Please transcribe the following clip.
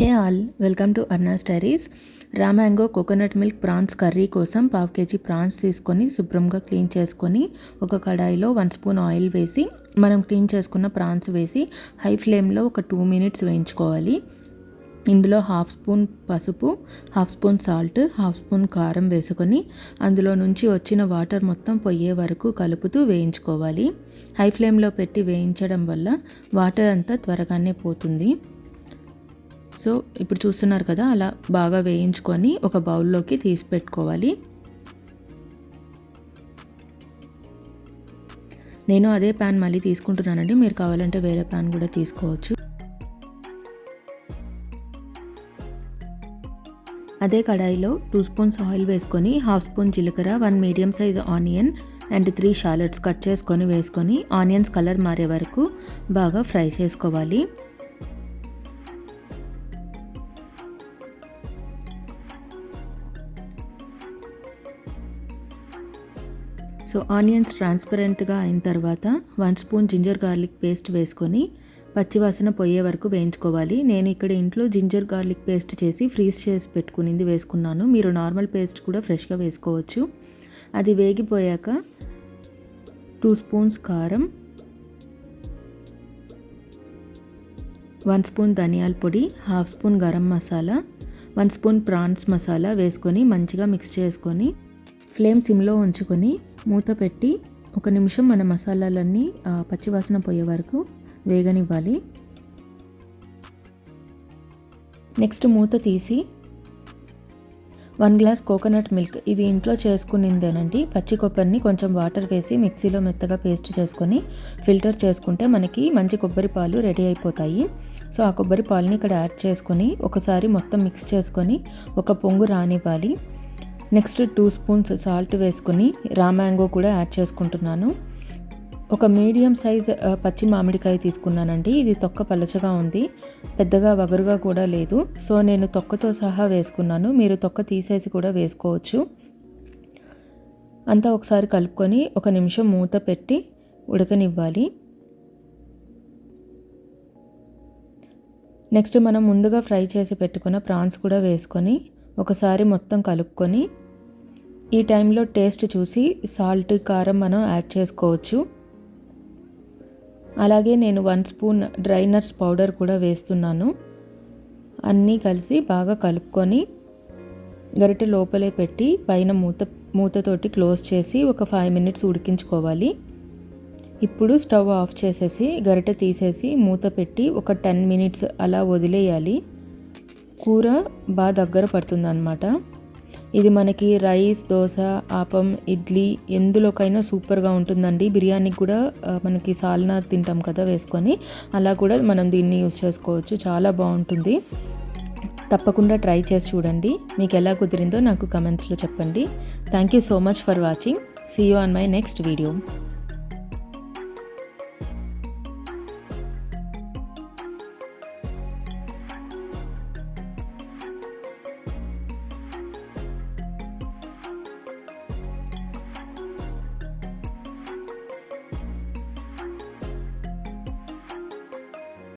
Hey all, welcome to Arna's diaries. Raw mango coconut milk prawns curry కోసం 1/2 kg prawns తీసుకొని శుభ్రంగా clean చేసుకొని ఒక కడాయిలో 1 స్పూన్ ఆయిల్ వేసి మనం క్లీన్ చేసుకున్న ప్రాన్స్ వేసి హై ఫ్లేమ్లో ఒక 2 minutes వేయించుకోవాలి. ఇందులో 1/2 స్పూన్ పసుపు, 1/2 స్పూన్ సాల్ట్, 1/2 స్పూన్ కారం వేసుకొని అందులో నుంచి వచ్చిన వాటర్ మొత్తం పొయ్యే వరకు కలుపుతూ వేయించుకోవాలి. హై ఫ్లేమ్లో పెట్టి వేయించడం వల్ల వాటర్ అంతా త్వరగానే పోతుంది. సో ఇప్పుడు చూస్తున్నారు కదా, అలా బాగా వేయించుకొని ఒక బౌల్లోకి తీసి పెట్టుకోవాలి. నేను అదే ప్యాన్ మళ్ళీ తీసుకుంటున్నానండి, మీరు కావాలంటే వేరే ప్యాన్ కూడా తీసుకోవచ్చు. అదే కడాయిలో 2 స్పూన్స్ ఆయిల్ వేసుకొని 1/2 స్పూన్ జీలకర్ర, 1 medium size onion and 3 shallots cut చేసుకొని వేసుకొని ఆనియన్స్ కలర్ మారే వరకు బాగా ఫ్రై చేసుకోవాలి. సో ఆనియన్స్ ట్రాన్స్పరెంట్గా అయిన తర్వాత 1 స్పూన్ జింజర్ గార్లిక్ పేస్ట్ వేసుకొని పచ్చివాసన పోయే వరకు వేయించుకోవాలి. నేను ఇక్కడ ఇంట్లో జింజర్ గార్లిక్ పేస్ట్ చేసి ఫ్రీజ్ చేసి పెట్టుకునింది వేసుకున్నాను. మీరు నార్మల్ పేస్ట్ కూడా ఫ్రెష్గా వేసుకోవచ్చు. అది వేగిపోయాక 2 స్పూన్స్ కారం, 1 స్పూన్ ధనియాల పొడి, 1/2 spoon garam masala, 1 spoon prawns masala వేసుకొని మంచిగా మిక్స్ చేసుకొని ఫ్లేమ్ సిమ్లో ఉంచుకొని మూత పెట్టి 1 నిమిషం మన మసాలాలన్నీ పచ్చివాసన పోయే వరకు వేగనివ్వాలి. నెక్స్ట్ మూత తీసి 1 గ్లాస్ కోకోనట్ మిల్క్, ఇది ఇంట్లో చేసుకునిందేనండి. పచ్చి కొబ్బరిని కొంచెం వాటర్ వేసి మిక్సీలో మెత్తగా పేస్ట్ చేసుకొని ఫిల్టర్ చేసుకుంటే మనకి మంచి కొబ్బరి పాలు రెడీ అయిపోతాయి. సో ఆ కొబ్బరి పాలని ఇక్కడ యాడ్ చేసుకొని ఒకసారి మొత్తం మిక్స్ చేసుకొని ఒక పొంగు రానివ్వాలి. నెక్స్ట్ 2 స్పూన్స్ సాల్ట్ వేసుకొని రా మ్యాంగో కూడా యాడ్ చేసుకుంటున్నాను. ఒక మీడియం సైజ్ పచ్చి మామిడికాయ తీసుకున్నానండి. ఇది తొక్క పలచగా ఉంది, పెద్దగా వగరుగా కూడా లేదు. సో నేను తొక్కతో సహా వేసుకున్నాను, మీరు తొక్క తీసేసి కూడా వేసుకోవచ్చు. అంతా ఒకసారి కలుపుకొని 1 నిమిషం మూత పెట్టి ఉడకనివ్వాలి. నెక్స్ట్ మనం ముందుగా ఫ్రై చేసి పెట్టుకున్న ప్రాన్స్ కూడా వేసుకొని ఒకసారి మొత్తం కలుపుకొని ఈ టైంలో టేస్ట్ చూసి సాల్ట్, కారం మనం యాడ్ చేసుకోవచ్చు. అలాగే నేను 1 స్పూన్ డ్రై నట్స్ పౌడర్ కూడా వేస్తున్నాను. అన్నీ కలిసి బాగా కలుపుకొని గరిటె లోపలే పెట్టి పైన మూతతోటి క్లోజ్ చేసి ఒక 5 minutes ఉడికించుకోవాలి. ఇప్పుడు స్టవ్ ఆఫ్ చేసేసి గరిటె తీసేసి మూత పెట్టి ఒక 10 minutes అలా వదిలేయాలి. కూర బాగా దగ్గర పడుతుందన్నమాట. ఇది మనకి రైస్, దోశ, ఆపం, ఇడ్లీ ఎందులోకైనా సూపర్గా ఉంటుందండి. బిర్యానీకి కూడా మనకి సాల్నా తింటాం కదా వేసుకొని, అలా కూడా మనం దీన్ని యూస్ చేసుకోవచ్చు. చాలా బాగుంటుంది. తప్పకుండా ట్రై చేసి చూడండి. మీకు ఎలా కుదిరిందో నాకు కమెంట్స్లో చెప్పండి. Thank you so much for watching. See you on my next video.